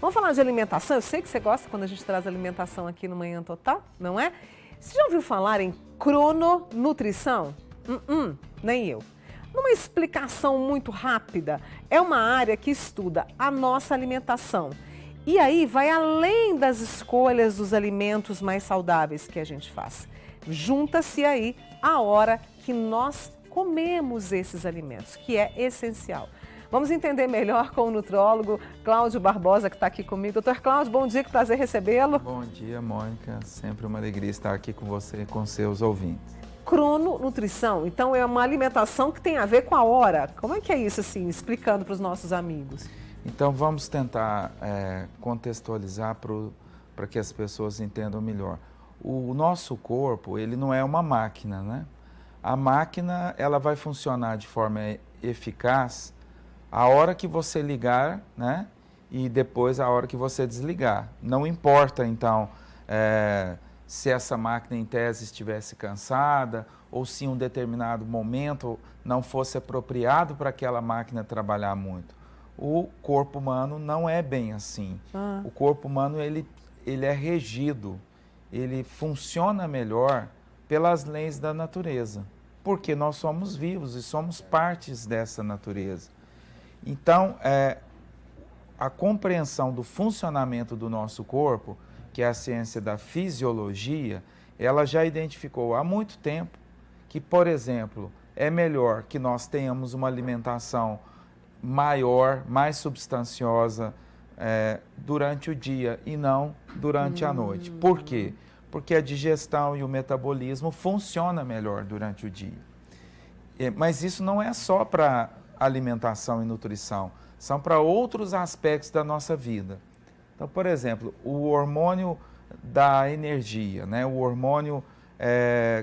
Vamos falar de alimentação? Eu sei que você gosta quando a gente traz alimentação aqui no Manhã Total, não é? Você já ouviu falar em crononutrição? Nem eu. Numa explicação muito rápida, é uma área que estuda a nossa alimentação. E aí vai além das escolhas dos alimentos mais saudáveis que a gente faz. Junta-se aí a hora que nós comemos esses alimentos, que é essencial. Vamos entender melhor com o nutrólogo Cláudio Barbosa, que está aqui comigo. Doutor Cláudio, bom dia, que prazer recebê-lo. Bom dia, Mônica. Sempre uma alegria estar aqui com você e com seus ouvintes. Crononutrição, então é uma alimentação que tem a ver com a hora. Como é que é isso, assim, explicando para os nossos amigos? Então vamos tentar contextualizar para que as pessoas entendam melhor. O nosso corpo, ele não é uma máquina, né? A máquina, ela vai funcionar de forma eficaz a hora que você ligar, né? E depois a hora que você desligar. Não importa, então, se essa máquina, em tese, estivesse cansada ou se em um determinado momento não fosse apropriado para aquela máquina trabalhar muito. O corpo humano não é bem assim. O corpo humano, ele é regido, ele funciona melhor pelas leis da natureza, porque nós somos vivos e somos partes dessa natureza. Então, a compreensão do funcionamento do nosso corpo, que é a ciência da fisiologia, ela já identificou há muito tempo que, por exemplo, é melhor que nós tenhamos uma alimentação maior, mais substanciosa durante o dia e não durante a noite. Por quê? Porque a digestão e o metabolismo funcionam melhor durante o dia. Mas isso não é só para alimentação e nutrição, são para outros aspectos da nossa vida. Então, por exemplo, o hormônio da energia, né? O hormônio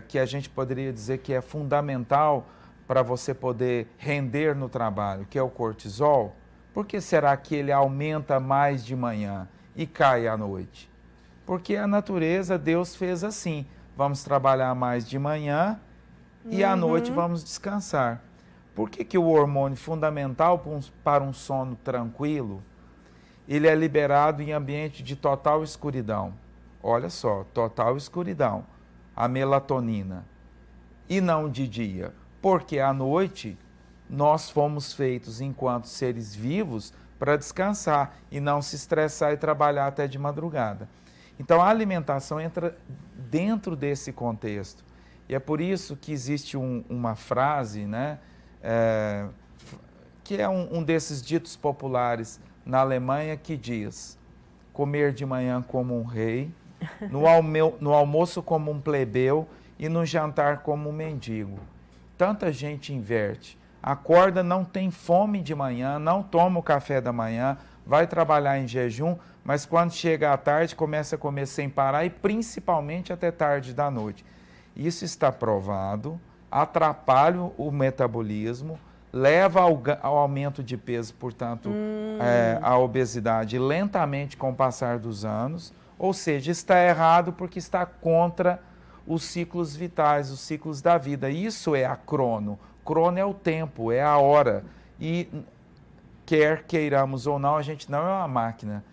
que a gente poderia dizer que é fundamental para você poder render no trabalho, que é o cortisol. Por que será que ele aumenta mais de manhã e cai à noite? Porque a natureza, Deus fez assim. Vamos trabalhar mais de manhã e à noite vamos descansar. Por que o hormônio fundamental para um sono tranquilo, ele é liberado em ambiente de total escuridão? Olha só, total escuridão, a melatonina, e não de dia. Porque à noite nós fomos feitos enquanto seres vivos para descansar e não se estressar e trabalhar até de madrugada. Então a alimentação entra dentro desse contexto. E é por isso que existe uma frase, né, que é um desses ditos populares na Alemanha, que diz: comer de manhã como um rei, no almoço como um plebeu e no jantar como um mendigo. Tanta gente inverte. Acorda, não tem fome de manhã, não toma o café da manhã, vai trabalhar em jejum, mas quando chega à tarde começa a comer sem parar e principalmente até tarde da noite. Isso está provado, atrapalha o metabolismo, leva ao aumento de peso, portanto, à obesidade lentamente com o passar dos anos, ou seja, está errado porque está contra os ciclos vitais, os ciclos da vida. Isso é a crono. Crono é o tempo, é a hora. E quer queiramos ou não, a gente não é uma máquina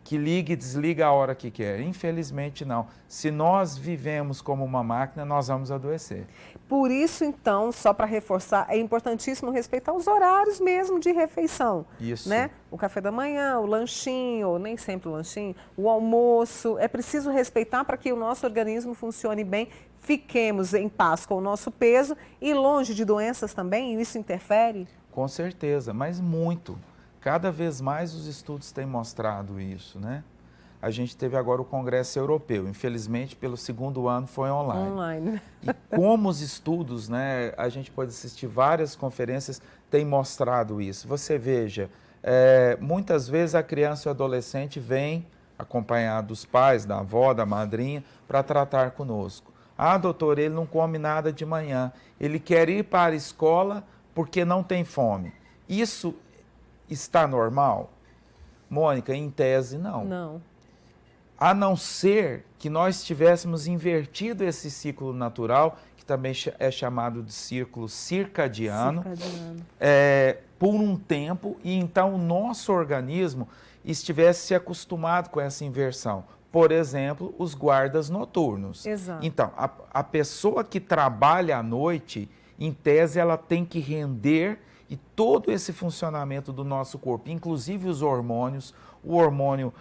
que liga e desliga a hora que quer. Infelizmente não. Se nós vivemos como uma máquina, nós vamos adoecer. Por isso, então, só para reforçar, é importantíssimo respeitar os horários mesmo de refeição. Isso. Né? O café da manhã, o lanchinho, ou nem sempre o lanchinho, o almoço. É preciso respeitar para que o nosso organismo funcione bem, fiquemos em paz com o nosso peso e longe de doenças também, e isso interfere? Com certeza, mas muito. Cada vez mais os estudos têm mostrado isso, né? A gente teve agora o Congresso Europeu, infelizmente pelo segundo ano foi online. E como os estudos, né, a gente pode assistir várias conferências, têm mostrado isso. Você veja, muitas vezes a criança e o adolescente vem acompanhado dos pais, da avó, da madrinha, para tratar conosco. Ah, doutor, ele não come nada de manhã, ele quer ir para a escola porque não tem fome. Isso está normal? Mônica, em tese, não. Não. A não ser que nós tivéssemos invertido esse ciclo natural, que também é chamado de círculo circadiano, por um tempo, e então o nosso organismo estivesse se acostumado com essa inversão. Por exemplo, os guardas noturnos. Exato. Então, a pessoa que trabalha à noite, em tese, ela tem que render e todo esse funcionamento do nosso corpo, inclusive os hormônios, o hormônio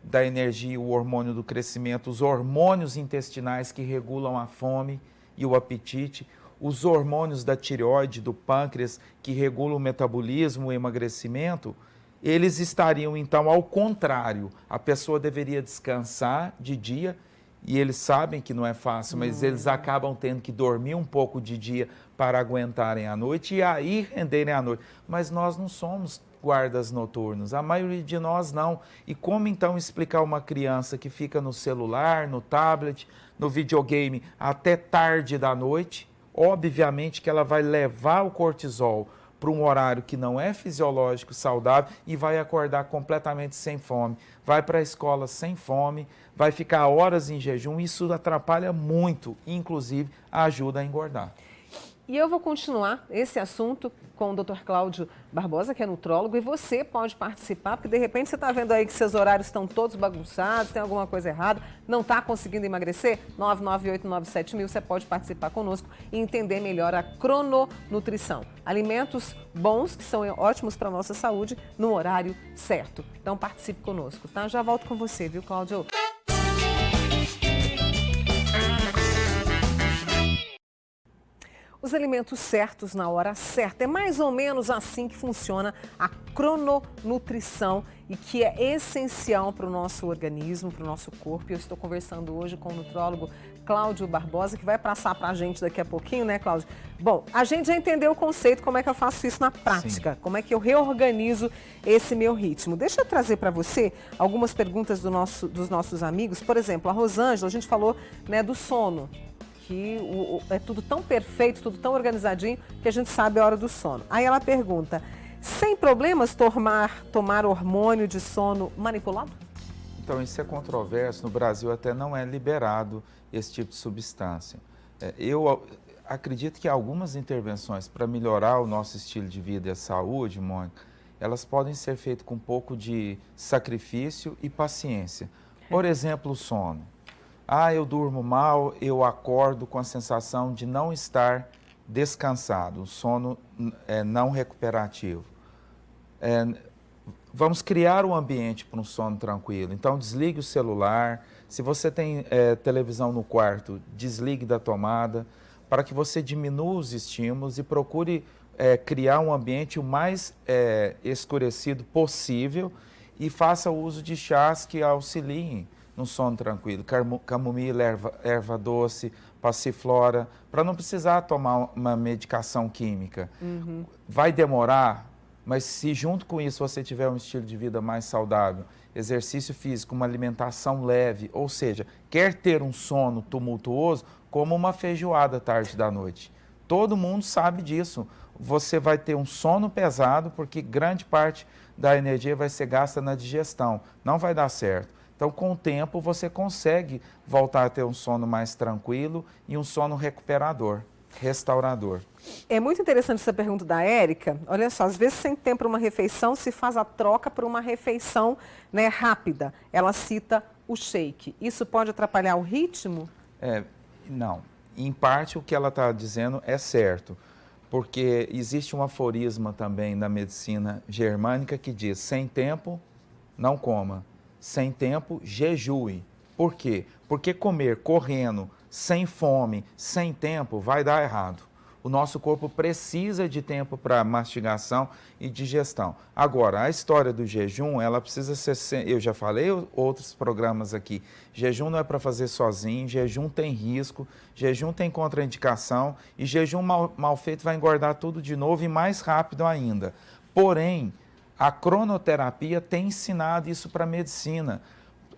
da energia, o hormônio do crescimento, os hormônios intestinais que regulam a fome e o apetite, os hormônios da tireoide, do pâncreas, que regulam o metabolismo, o emagrecimento, eles estariam, então, ao contrário. A pessoa deveria descansar de dia, e eles sabem que não é fácil, mas eles acabam tendo que dormir um pouco de dia para aguentarem a noite e aí renderem a noite. Mas nós não somos guardas noturnos, a maioria de nós não. E como então explicar uma criança que fica no celular, no tablet, no videogame até tarde da noite? Obviamente que ela vai levar o cortisol para um horário que não é fisiológico, saudável, e vai acordar completamente sem fome. Vai para a escola sem fome, vai ficar horas em jejum, isso atrapalha muito, inclusive ajuda a engordar. E eu vou continuar esse assunto com o Dr. Cláudio Barbosa, que é nutrólogo, e você pode participar, porque de repente você está vendo aí que seus horários estão todos bagunçados, tem alguma coisa errada, não está conseguindo emagrecer? 99897.000, você pode participar conosco e entender melhor a crononutrição. Alimentos bons, que são ótimos para a nossa saúde, no horário certo. Então participe conosco, tá? Já volto com você, viu, Cláudio? Os alimentos certos na hora certa. É mais ou menos assim que funciona a crononutrição e que é essencial para o nosso organismo, para o nosso corpo. Eu estou conversando hoje com o nutrólogo Cláudio Barbosa, que vai passar para a gente daqui a pouquinho, né, Cláudio? Bom, a gente já entendeu o conceito, como é que eu faço isso na prática, Sim. como é que eu reorganizo esse meu ritmo. Deixa eu trazer para você algumas perguntas dos nossos amigos. Por exemplo, a Rosângela, a gente falou, né, do sono. Que é tudo tão perfeito, tudo tão organizadinho, que a gente sabe a hora do sono. Aí ela pergunta, sem problemas tomar hormônio de sono manipulado? Então, isso é controverso. No Brasil até não é liberado esse tipo de substância. Eu acredito que algumas intervenções para melhorar o nosso estilo de vida e a saúde, Mônica, elas podem ser feitas com um pouco de sacrifício e paciência. Por exemplo, o sono. Eu durmo mal, eu acordo com a sensação de não estar descansado, o sono não recuperativo. Vamos criar um ambiente para um sono tranquilo. Então, desligue o celular. Se você tem televisão no quarto, desligue da tomada, para que você diminua os estímulos e procure criar um ambiente o mais escurecido possível e faça uso de chás que auxiliem no sono tranquilo, camomila, erva doce, passiflora, para não precisar tomar uma medicação química. Vai demorar, mas se junto com isso você tiver um estilo de vida mais saudável, exercício físico, uma alimentação leve, ou seja, quer ter um sono tumultuoso, como uma feijoada tarde da noite. Todo mundo sabe disso. Você vai ter um sono pesado, porque grande parte da energia vai ser gasta na digestão. Não vai dar certo. Então, com o tempo, você consegue voltar a ter um sono mais tranquilo e um sono recuperador, restaurador. É muito interessante essa pergunta da Érica. Olha só, às vezes sem tempo para uma refeição, se faz a troca por uma refeição, né, rápida. Ela cita o shake. Isso pode atrapalhar o ritmo? Não. Em parte, o que ela está dizendo é certo, porque existe um aforisma também na medicina germânica que diz: sem tempo, não coma. Sem tempo, jejue. Por quê? Porque comer correndo, sem fome, sem tempo, vai dar errado. O nosso corpo precisa de tempo para mastigação e digestão. Agora, a história do jejum, ela precisa ser... Eu já falei outros programas aqui. Jejum não é para fazer sozinho, jejum tem risco, jejum tem contraindicação e jejum mal feito vai engordar tudo de novo e mais rápido ainda. Porém, a cronoterapia tem ensinado isso para a medicina.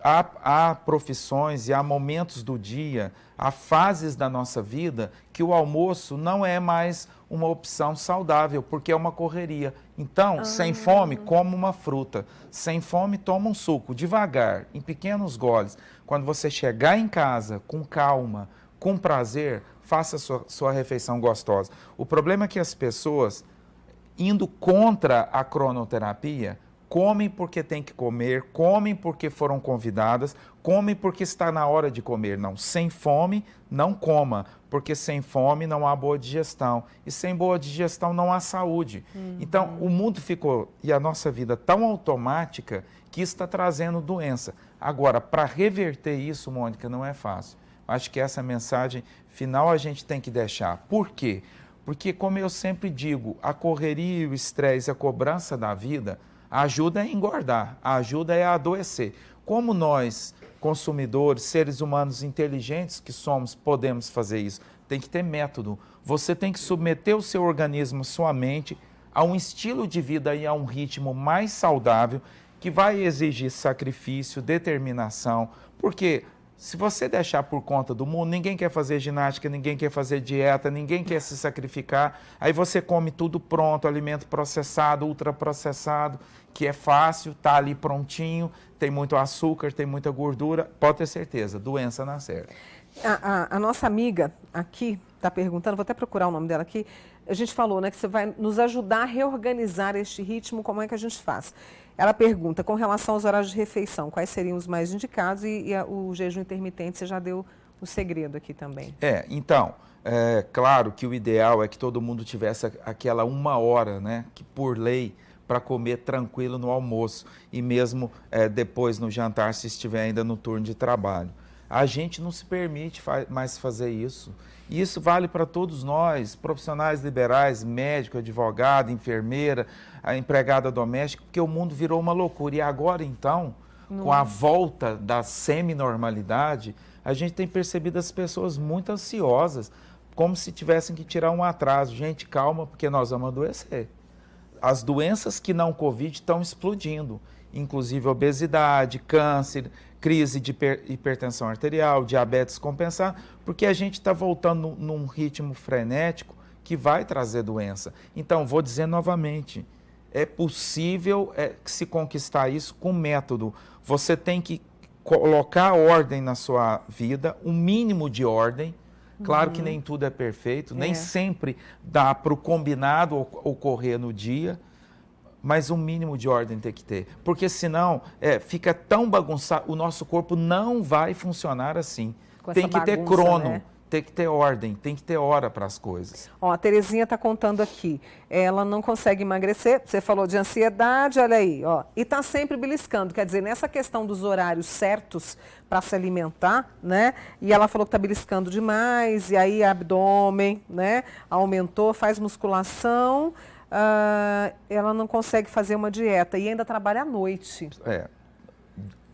Há profissões e há momentos do dia, há fases da nossa vida que o almoço não é mais uma opção saudável, porque é uma correria. Então, sem fome, coma uma fruta. Sem fome, toma um suco, devagar, em pequenos goles. Quando você chegar em casa, com calma, com prazer, faça a sua refeição gostosa. O problema é que as pessoas, indo contra a cronoterapia, comem porque tem que comer, comem porque foram convidadas, comem porque está na hora de comer. Não, sem fome, não coma, porque sem fome não há boa digestão. E sem boa digestão não há saúde. Então, o mundo ficou, e a nossa vida, tão automática que está trazendo doença. Agora, para reverter isso, Mônica, não é fácil. Acho que essa mensagem final a gente tem que deixar. Por quê? Porque, como eu sempre digo, a correria, o estresse, a cobrança da vida ajuda a engordar, a ajuda é a adoecer. Como nós, consumidores, seres humanos inteligentes que somos, podemos fazer isso? Tem que ter método. Você tem que submeter o seu organismo, sua mente, a um estilo de vida e a um ritmo mais saudável, que vai exigir sacrifício, determinação, porque se você deixar por conta do mundo, ninguém quer fazer ginástica, ninguém quer fazer dieta, ninguém quer se sacrificar, aí você come tudo pronto, alimento processado, ultraprocessado, que é fácil, está ali prontinho, tem muito açúcar, tem muita gordura, pode ter certeza, doença na certa. A nossa amiga aqui está perguntando, vou até procurar o nome dela aqui, a gente falou, né, que você vai nos ajudar a reorganizar este ritmo, como é que a gente faz? Ela pergunta, com relação aos horários de refeição, quais seriam os mais indicados e o jejum intermitente, você já deu o segredo aqui também. Então, claro que o ideal é que todo mundo tivesse aquela 1 hora, né, que por lei, para comer tranquilo no almoço e mesmo depois no jantar, se estiver ainda no turno de trabalho. A gente não se permite mais fazer isso. E isso vale para todos nós, profissionais liberais, médico, advogado, enfermeira, a empregada doméstica, porque o mundo virou uma loucura. E agora, então, com a volta da semi-normalidade, a gente tem percebido as pessoas muito ansiosas, como se tivessem que tirar um atraso. Gente, calma, porque nós vamos adoecer. As doenças que não Covid estão explodindo, inclusive obesidade, câncer, crise de hipertensão arterial, diabetes compensada, porque a gente está voltando num ritmo frenético que vai trazer doença. Então, vou dizer novamente, é possível se conquistar isso com método. Você tem que colocar ordem na sua vida, um mínimo de ordem. Claro que nem tudo é perfeito, nem sempre dá para o combinado ocorrer no dia, mas um mínimo de ordem tem que ter, porque senão fica tão bagunçado, o nosso corpo não vai funcionar assim. Tem que ter crono, né? Tem que ter ordem, tem que ter hora para as coisas. Ó, a Terezinha está contando aqui, ela não consegue emagrecer, você falou de ansiedade, olha aí, ó, e está sempre beliscando, quer dizer, nessa questão dos horários certos para se alimentar, né, e ela falou que está beliscando demais, e aí abdômen, né, aumentou, faz musculação, ela não consegue fazer uma dieta e ainda trabalha à noite.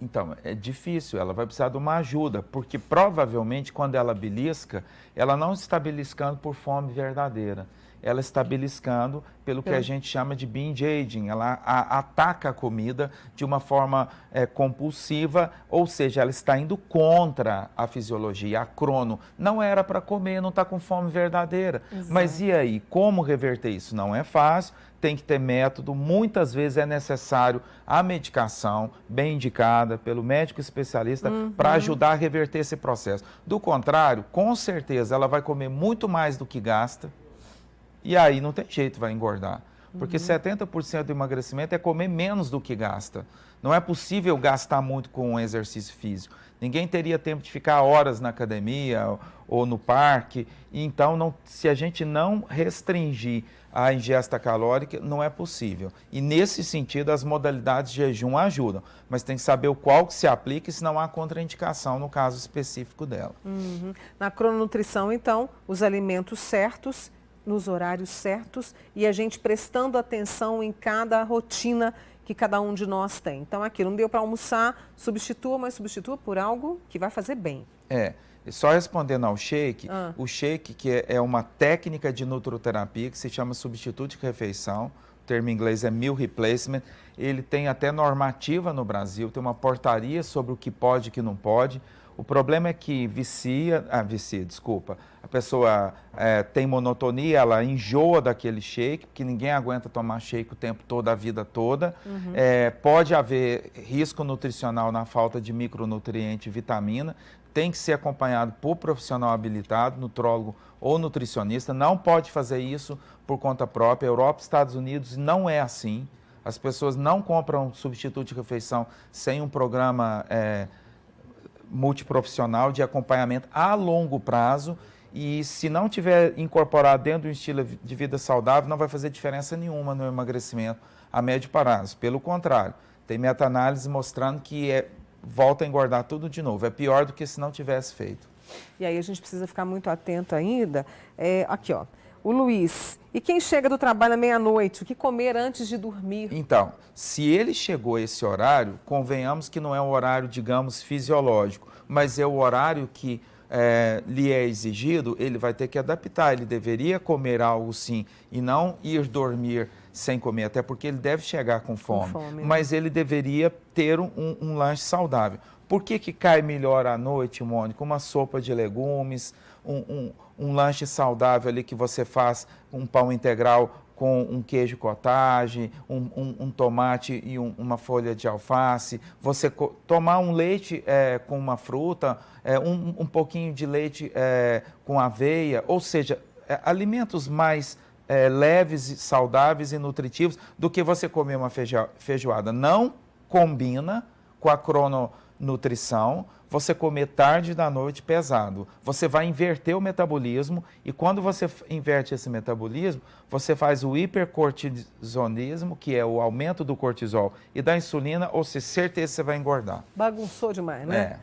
Então, é difícil, ela vai precisar de uma ajuda, porque provavelmente quando ela belisca, ela não está beliscando por fome verdadeira. Ela está beliscando pelo que a gente chama de binge eating. Ela ataca a comida de uma forma compulsiva, ou seja, ela está indo contra a fisiologia, a crono. Não era para comer, não está com fome verdadeira. Exato. Mas e aí, como reverter isso? Não é fácil, tem que ter método. Muitas vezes é necessário a medicação bem indicada pelo médico especialista para ajudar a reverter esse processo. Do contrário, com certeza, ela vai comer muito mais do que gasta. E aí não tem jeito, vai engordar. Porque 70% do emagrecimento é comer menos do que gasta. Não é possível gastar muito com um exercício físico. Ninguém teria tempo de ficar horas na academia ou no parque. Então, se a gente não restringir a ingesta calórica, não é possível. E nesse sentido, as modalidades de jejum ajudam. Mas tem que saber o qual que se aplica e se não há contraindicação no caso específico dela. Na crononutrição, então, os alimentos certos, nos horários certos e a gente prestando atenção em cada rotina que cada um de nós tem. Então, aqui não deu para almoçar, substitua, mas substitua por algo que vai fazer bem. Só respondendo ao shake, o shake que é uma técnica de nutroterapia que se chama substituto de refeição, o termo em inglês é meal replacement, ele tem até normativa no Brasil, tem uma portaria sobre o que pode e o que não pode. O problema é que a pessoa tem monotonia, ela enjoa daquele shake, porque ninguém aguenta tomar shake o tempo todo, a vida toda. Pode haver risco nutricional na falta de micronutriente e vitamina, tem que ser acompanhado por profissional habilitado, nutrólogo ou nutricionista, não pode fazer isso por conta própria. Europa e Estados Unidos não é assim. As pessoas não compram substituto de refeição sem um programa multiprofissional de acompanhamento a longo prazo. E se não tiver incorporado dentro de um estilo de vida saudável, não vai fazer diferença nenhuma no emagrecimento a médio prazo. Pelo contrário, tem meta-análise mostrando que volta a engordar tudo de novo. É pior do que se não tivesse feito. E aí a gente precisa ficar muito atento ainda. Aqui, ó. O Luiz, e quem chega do trabalho à meia-noite, o que comer antes de dormir? Então, se ele chegou a esse horário, convenhamos que não é um horário, digamos, fisiológico, mas é o horário que lhe é exigido, ele vai ter que adaptar. Ele deveria comer algo sim e não ir dormir sem comer, até porque ele deve chegar com fome. Mas ele deveria ter um lanche saudável. Por que cai melhor à noite, Mônica? Uma sopa de legumes, um lanche saudável ali que você faz um pão integral com um queijo cottage, um tomate e uma folha de alface, você tomar um leite com uma fruta, um pouquinho de leite com aveia, ou seja, alimentos mais leves, saudáveis e nutritivos do que você comer uma feijoada. Não combina com a crononutrição você comer tarde da noite pesado. Você vai inverter o metabolismo e quando você inverte esse metabolismo, você faz o hipercortisonismo, que é o aumento do cortisol e da insulina, ou seja, certeza você vai engordar. Bagunçou demais, né?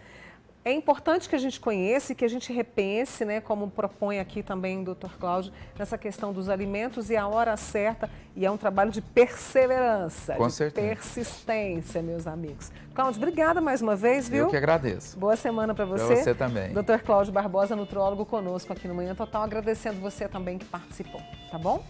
É importante que a gente conheça e que a gente repense, né, como propõe aqui também o Dr. Cláudio, nessa questão dos alimentos e a hora certa. E é um trabalho de perseverança, de persistência, meus amigos. Cláudio, obrigada mais uma vez, viu? Eu que agradeço. Boa semana para você. Para você também. Dr. Cláudio Barbosa, nutrólogo, conosco aqui no Manhã Total, agradecendo você também que participou, tá bom?